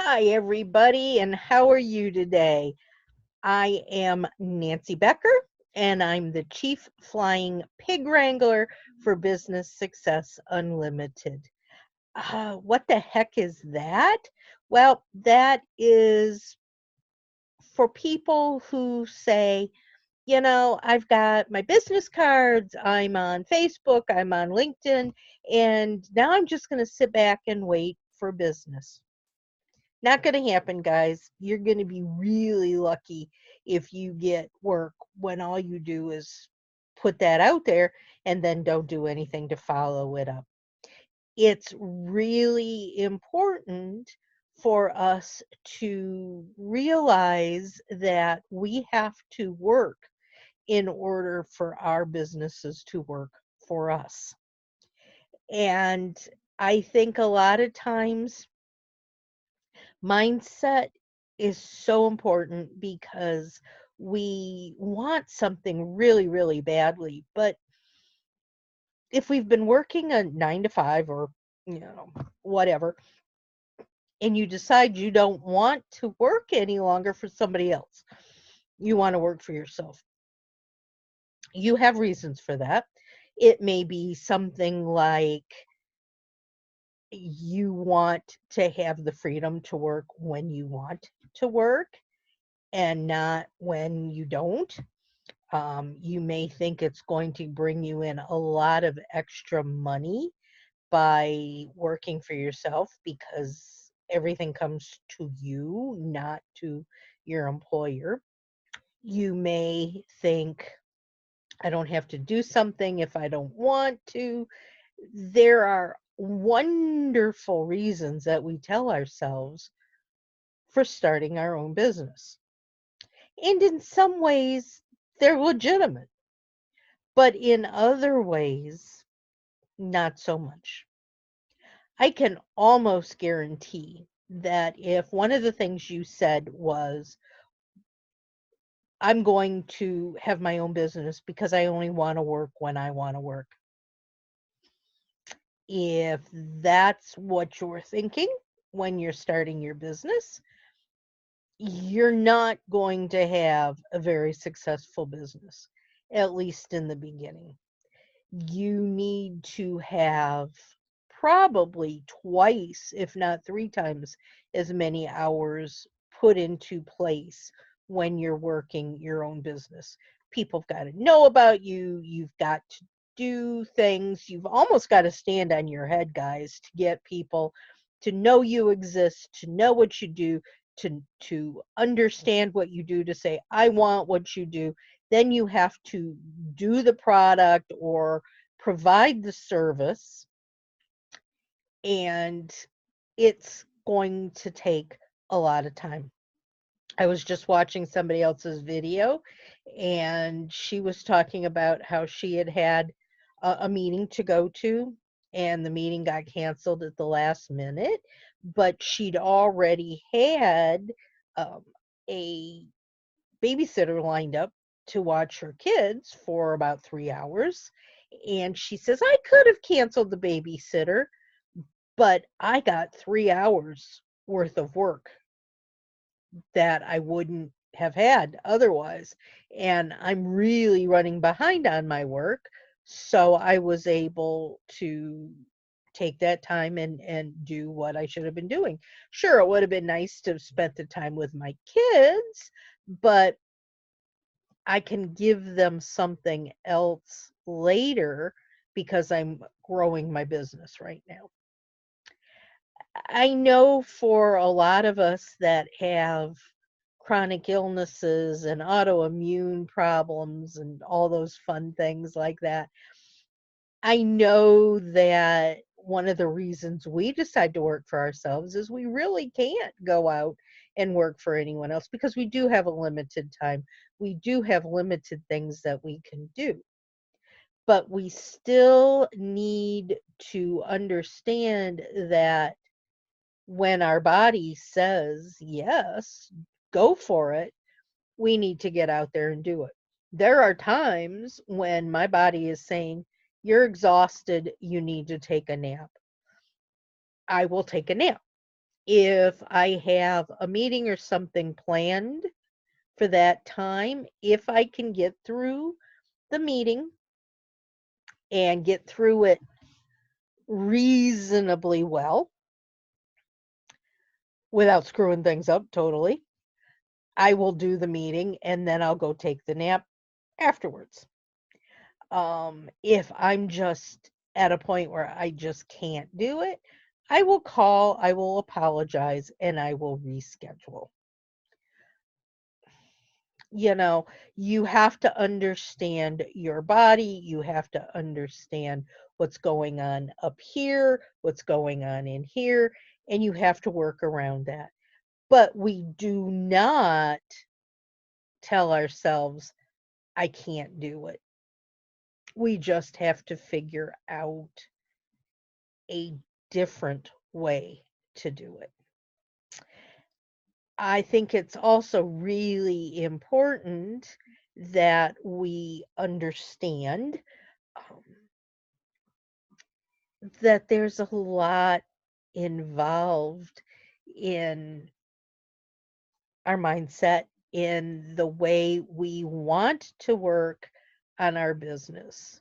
Hi, everybody, and how are you today? I am Nancy Becker, and I'm the Chief Flying Pig Wrangler for Business Success Unlimited. What the heck is that? Well, that is for people who say, I've got my business cards, I'm on Facebook, I'm on LinkedIn, and now I'm just going to sit back and wait for business. Not going to happen, guys. You're going to be really lucky if you get work when all you do is put that out there and then don't do anything to follow it up. It's really important for us to realize that we have to work in order for our businesses to work for us. And I think a lot of times mindset is so important because we want something really, really badly. But if we've been working a 9 to 5 or, you know, whatever, and you decide you don't want to work any longer for somebody else, you want to work for yourself. You have reasons for that. It may be something like you want to have the freedom to work when you want to work and not when you don't. You may think it's going to bring you in a lot of extra money by working for yourself because everything comes to you, not to your employer. You may think, I don't have to do something if I don't want to. There are wonderful reasons that we tell ourselves for starting our own business. And in some ways, they're legitimate. But in other ways, not so much. I can almost guarantee that if one of the things you said was, I'm going to have my own business because I only want to work when I want to work. If that's what you're thinking when you're starting your business, you're not going to have a very successful business, at least in the beginning. You need to have probably twice, if not three times, as many hours put into place when you're working your own business. People have got to know about you. You've got to do things. You've almost got to stand on your head, guys, to get people to know you exist, to know what you do, to understand what you do, to say, I want what you do. Then you have to do the product or provide the service, and it's going to take a lot of time. I was just watching somebody else's video, and she was talking about how she had had a meeting to go to, and the meeting got canceled at the last minute, but she'd already had um, a babysitter lined up to watch her kids for about 3 hours. And she says, I could have canceled the babysitter, but I got 3 hours worth of work that I wouldn't have had otherwise. And I'm really running behind on my work. So I was able to take that time and do what I should have been doing. Sure, it would have been nice to have spent the time with my kids, but I can give them something else later because I'm growing my business right now. I know for a lot of us that have chronic illnesses and autoimmune problems and all those fun things like that, I know that one of the reasons we decide to work for ourselves is we really can't go out and work for anyone else because we do have a limited time. We do have limited things that we can do. But we still need to understand that when our body says, yes, go for it, we need to get out there and do it. There are times when my body is saying, you're exhausted, you need to take a nap. I will take a nap. If I have a meeting or something planned for that time, if I can get through the meeting and get through it reasonably well without screwing things up totally, I will do the meeting and then I'll go take the nap afterwards. If I'm just at a point where I just can't do it, I will call, I will apologize, and I will reschedule. You know, you have to understand your body, you have to understand what's going on up here, what's going on in here, and you have to work around that. But we do not tell ourselves, I can't do it. We just have to figure out a different way to do it. I think it's also really important that we understand um, that there's a lot involved in our mindset, in the way we want to work on our business.